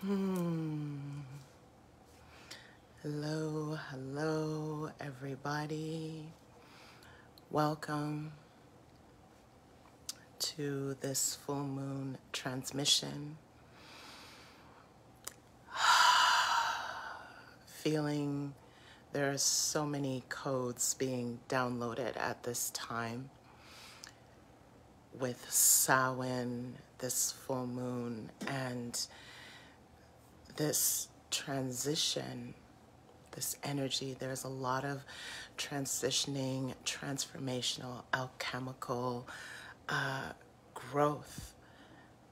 Hello, hello, everybody. Welcome to this full moon transmission. Feeling there's so many codes being downloaded at this time with Samhain, this full moon, and this transition, this energy. There's a lot of transitioning, transformational, alchemical growth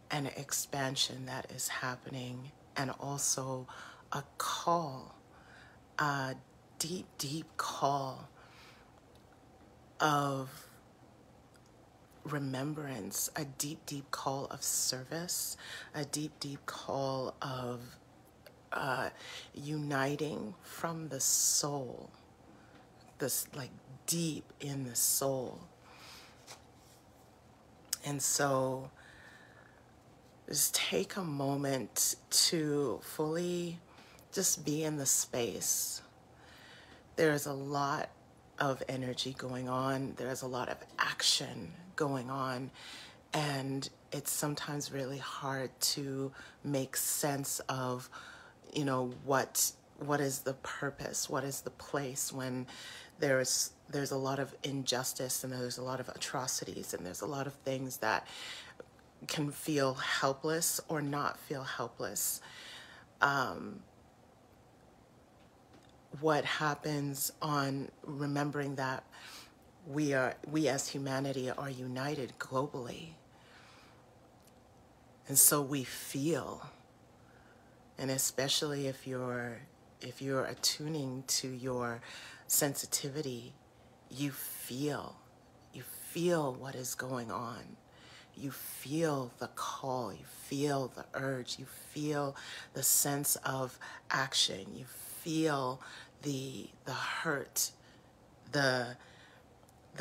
and expansion that is happening, and also a call, a deep, deep call of remembrance, a deep, deep call of service, a deep, deep call of uniting from the soul, this like deep in the soul. And so just take a moment to fully just be in the space. There's a lot of energy going on. There's a lot of action going on. And it's sometimes really hard to make sense of, you know, what is the purpose? What is the place when there's a lot of injustice and there's a lot of atrocities and there's a lot of things that can feel helpless or not feel helpless. What happens on remembering that we as humanity are united globally. And so we feel, and especially if you're attuning to your sensitivity, you feel what is going on. You feel the call, you feel the urge, you feel the sense of action, you feel the hurt, the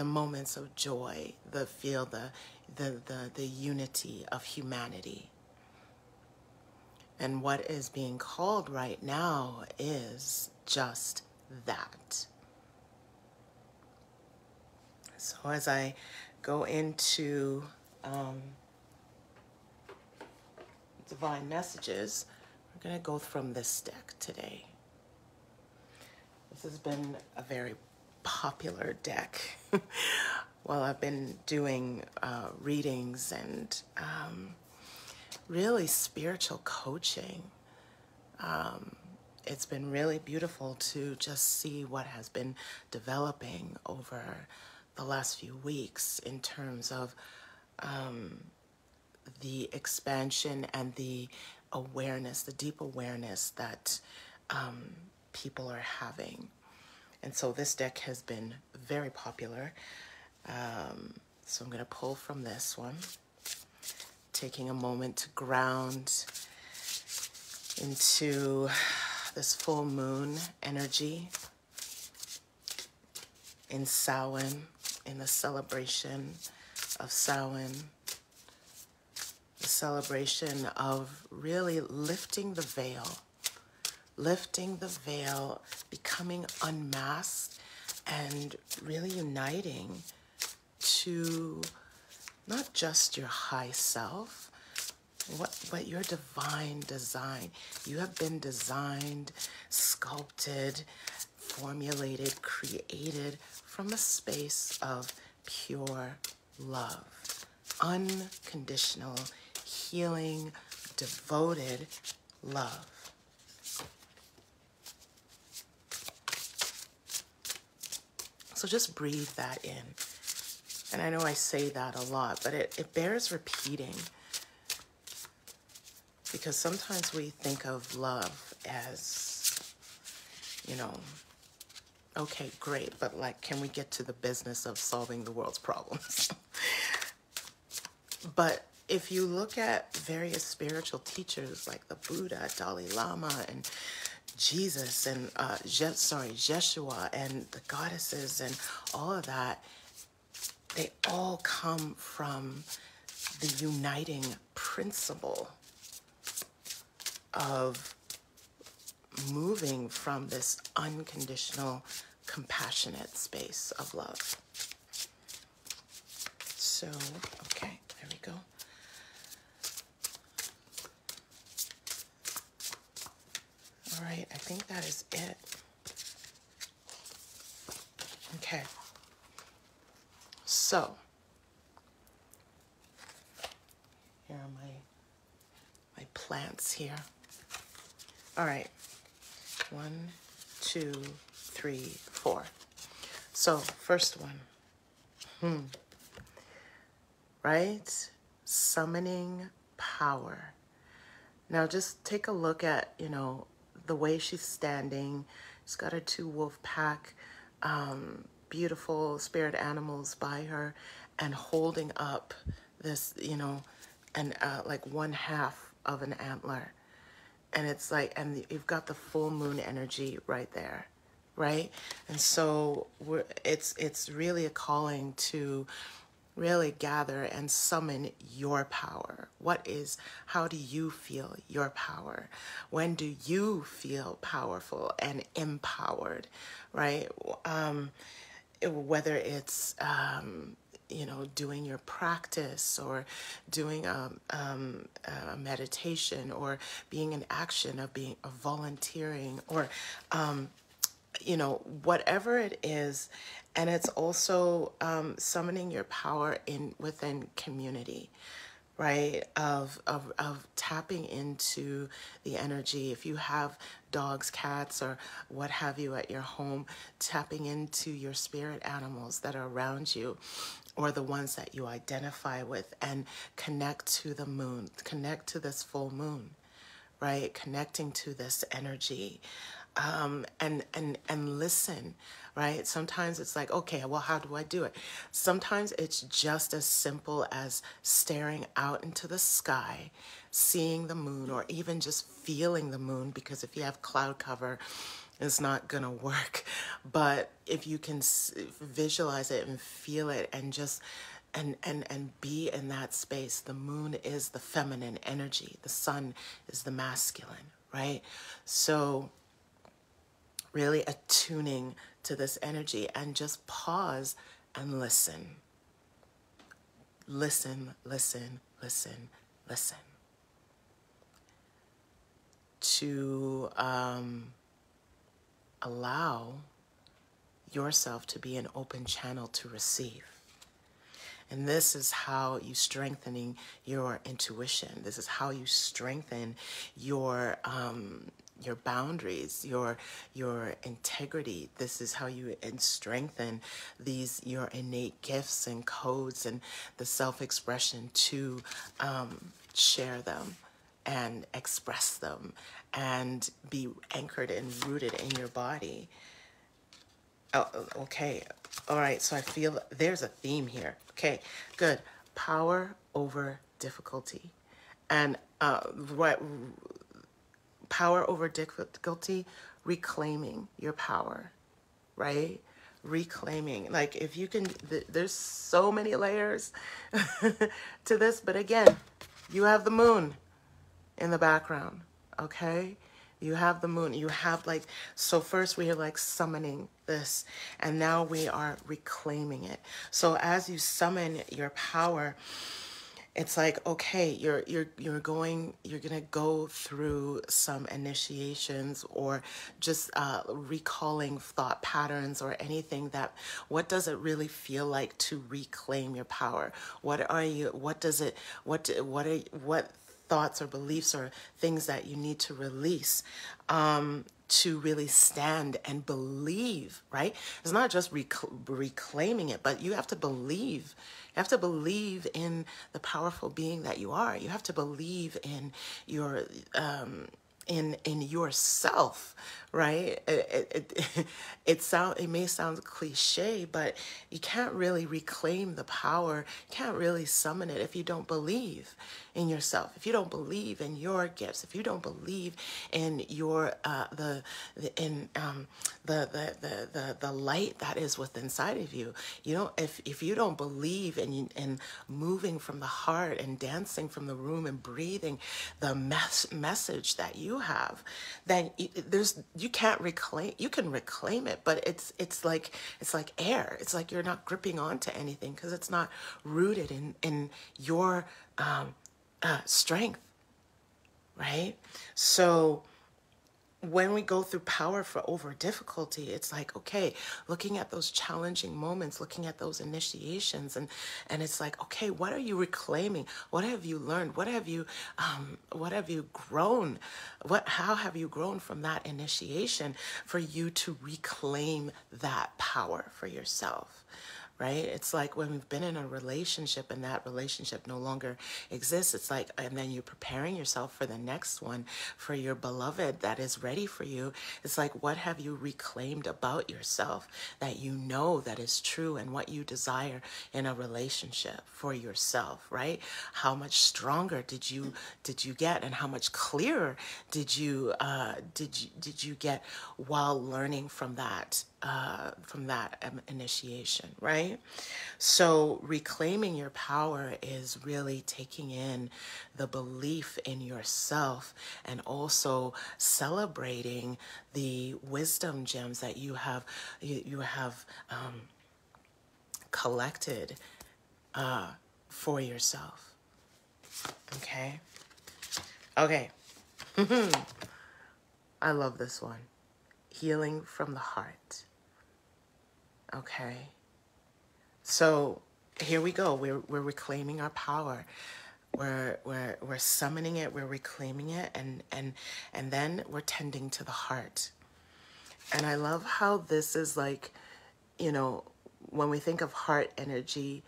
moments of joy, the unity of humanity. And what is being called right now is just that. So as I go into divine messages, we're going to go from this deck today. This has been a very popular deck while I've been doing readings and really spiritual coaching. It's been really beautiful to just see what has been developing over the last few weeks in terms of the expansion and the awareness, the deep awareness that people are having. And so this deck has been very popular. So I'm going to pull from this one, taking a moment to ground into this full moon energy in Samhain, in the celebration of Samhain, the celebration of really lifting the veil, becoming unmasked, and really uniting to not just your high self, but your divine design. You have been designed, sculpted, formulated, created from a space of pure love, unconditional, healing, devoted love. So just breathe that in. And I know I say that a lot, but it bears repeating. Because sometimes we think of love as, you know, okay, great, but like, can we get to the business of solving the world's problems? But if you look at various spiritual teachers like the Buddha, Dalai Lama, and Jesus, and Yeshua, and the goddesses, and all of that, they all come from the uniting principle of moving from this unconditional, compassionate space of love. So, okay, there we go. All right, I think that is it. Okay. So, here are my plants here. All right. 1, 2, 3, 4. So, first one. Right? Summoning power. Now, just take a look at, the way she's standing. She's got her 2 wolf pack, beautiful spirit animals by her, and holding up this, and like 1/2 of an antler. And it's like, and you've got the full moon energy right there, right? And so it's really a calling to really gather and summon your power. How do you feel your power? When do you feel powerful and empowered, right? Whether it's, doing your practice, or doing a meditation, or being in action of volunteering, or, whatever it is. And it's also summoning your power within community, right? Of tapping into the energy. If you have dogs, cats, or what have you at your home, tapping into your spirit animals that are around you, or the ones that you identify with, and connect to the moon, connect to this full moon, right? Connecting to this energy, and listen, right? Sometimes it's like, okay, well, how do I do it? Sometimes it's just as simple as staring out into the sky, seeing the moon, or even just feeling the moon, because if you have cloud cover, it's not gonna work. But if you can visualize it and feel it, and just and be in that space. The moon is the feminine energy, the sun is the masculine, right? So really attuning to this energy, and just pause and listen. Listen, listen, listen, listen. To allow yourself to be an open channel to receive. And this is how you strengthening your intuition. This is how you strengthen your boundaries, your integrity. This is how you strengthen your innate gifts and codes, and the self-expression to share them and express them, and be anchored and rooted in your body. Oh, okay. All right. So I feel there's a theme here. Okay, good. Power over difficulty. And power over difficulty, reclaiming your power, right? Reclaiming. Like, if you can, there's so many layers to this, but again, you have the moon in the background, okay? You have the moon. You have so first we are summoning this, and now we are reclaiming it. So as you summon your power, it's like, okay, you're gonna go through some initiations, or just recalling thought patterns, or anything what does it really feel like to reclaim your power? What thoughts or beliefs or things that you need to release to really stand and believe, right? It's not just reclaiming it, but you have to believe. You have to believe in the powerful being that you are. You have to believe in your in yourself, right? It may sound cliche, but you can't really reclaim the power. You can't really summon it if you don't believe. in yourself, if you don't believe in your gifts, if you don't believe in your the light that is within inside of you, you know, if you don't believe in moving from the heart and dancing from the room and breathing the message that you have, then you can't reclaim. You can reclaim it, but it's like air. It's like you're not gripping onto anything because it's not rooted in your strength, right? So when we go through power for over difficulty, it's like, okay, looking at those challenging moments, looking at those initiations, and it's like, okay, what are you reclaiming? What have you learned? What have you grown? How have you grown from that initiation for you to reclaim that power for yourself? Right? It's like when we've been in a relationship and that relationship no longer exists, it's like, and then you're preparing yourself for the next one, for your beloved that is ready for you. It's like, what have you reclaimed about yourself that you know that is true and what you desire in a relationship for yourself, right? How much stronger did you get, and how much clearer did you get while learning from that initiation, right? So reclaiming your power is really taking in the belief in yourself and also celebrating the wisdom gems that you have collected for yourself. Okay. I love this one. Healing from the heart. Okay. So here we go. We're reclaiming our power. We're summoning it. We're reclaiming it, and then we're tending to the heart. And I love how this is like, you know, when we think of heart energy,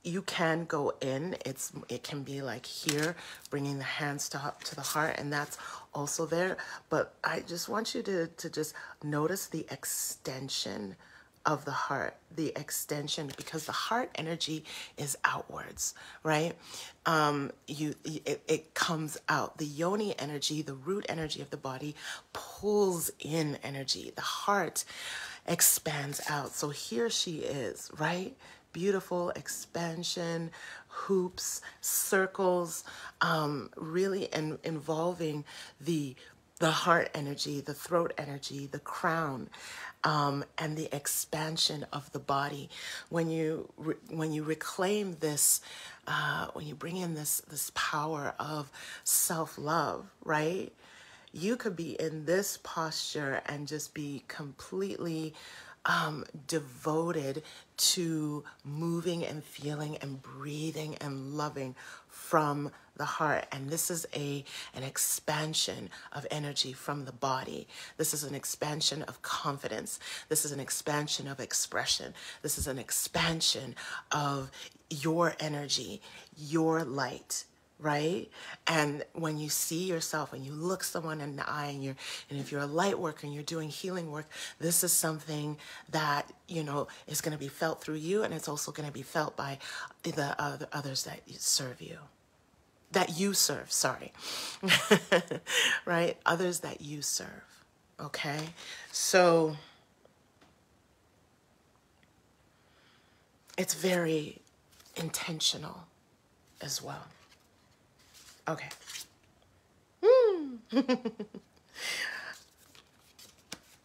you can go in. It can be like here, bringing the hands to the heart, and that's also there. But I just want you to just notice the extension of the heart, the extension, because the heart energy is outwards, right? It comes out. The yoni energy, the root energy of the body, pulls in energy. The heart expands out. So here she is, right? Beautiful expansion, hoops, circles, really involving the heart energy, the throat energy, the crown, and the expansion of the body. When you reclaim this, when you bring in this power of self-love, right? You could be in this posture and just be completely devoted to moving and feeling and breathing and loving from the heart. And this is an expansion of energy from the body. This is an expansion of confidence. This is an expansion of expression. This is an expansion of your energy, your light, right? And when you see yourself, when you look someone in the eye, and if you're a light worker and you're doing healing work, this is something that, you know, is going to be felt through you, and it's also going to be felt by the others that serve you. That you serve, sorry. Right? Others that you serve. Okay? So it's very intentional as well. Okay.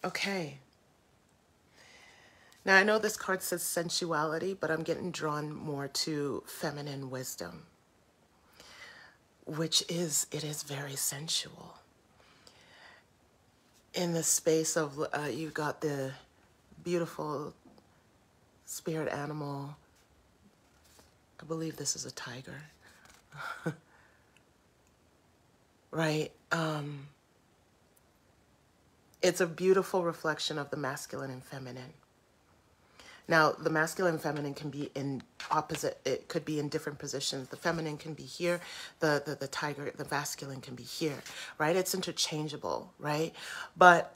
Okay. Now I know this card says sensuality, but I'm getting drawn more to feminine wisdom, which is, it is very sensual. In the space of, you've got the beautiful spirit animal. I believe this is a tiger. Right? It's a beautiful reflection of the masculine and feminine. Now, the masculine and feminine can be in opposite, it could be in different positions. The feminine can be here, the tiger, the masculine can be here, right? It's interchangeable, right? But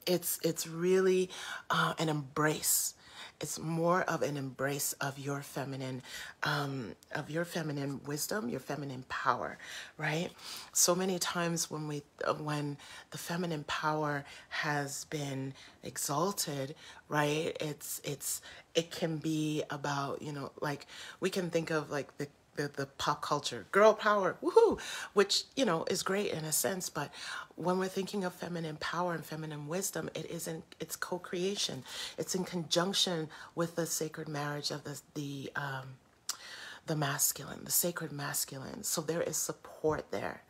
it's really an embrace. It's more of an embrace of your feminine wisdom, your feminine power, right? So many times when the feminine power has been exalted, right? It can be about, you know, like we can think of like the pop culture, girl power, woohoo, which, you know, is great in a sense. But when we're thinking of feminine power and feminine wisdom, it's co-creation. It's in conjunction with the sacred marriage of the masculine, the sacred masculine. So there is support there,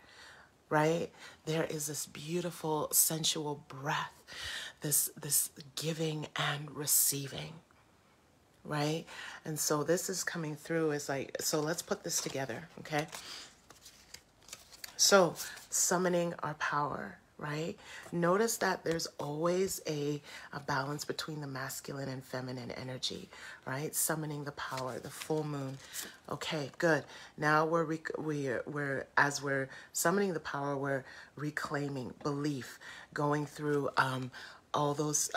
right? There is this beautiful sensual breath, this giving and receiving, right? And so this is coming through as like, so let's put this together, okay? So summoning our power, right? Notice that there's always a balance between the masculine and feminine energy, right? Summoning the power, the full moon. Okay, good. Now as we're summoning the power, we're reclaiming belief, going through all those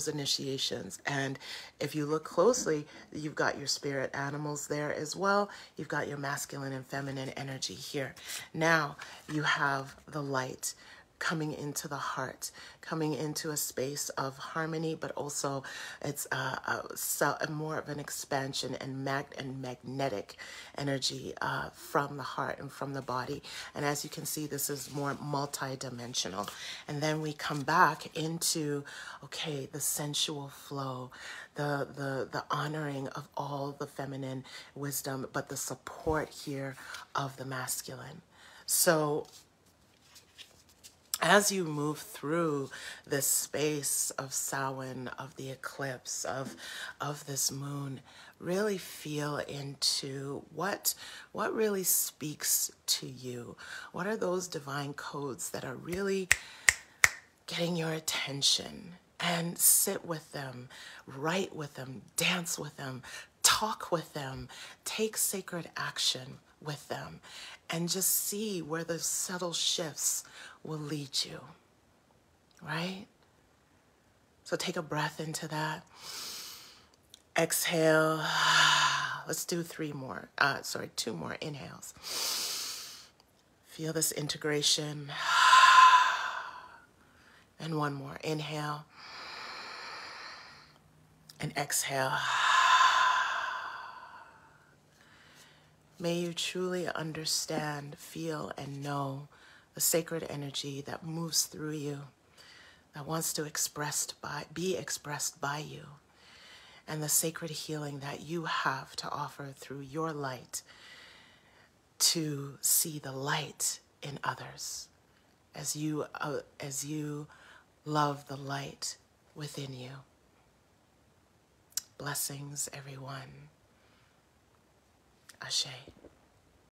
initiations. And if you look closely, you've got your spirit animals there as well. You've got your masculine and feminine energy here. Now you have the light coming into the heart, coming into a space of harmony, but also it's more of an expansion and magnetic energy from the heart and from the body. And as you can see, this is more multi-dimensional. And then we come back into, okay, the sensual flow, the honoring of all the feminine wisdom, but the support here of the masculine. So as you move through this space of Samhain, of the eclipse, of this moon, really feel into what really speaks to you. What are those divine codes that are really getting your attention? And sit with them, write with them, dance with them, talk with them, take sacred action with them, and just see where the subtle shifts will lead you, right? So take a breath into that. Exhale. Let's do two more inhales. Feel this integration. And one more. Inhale. And exhale. May you truly understand, feel, and know the sacred energy that moves through you, that wants to be expressed by you, and the sacred healing that you have to offer through your light to see the light in others as you love the light within you. Blessings, everyone. Ashe.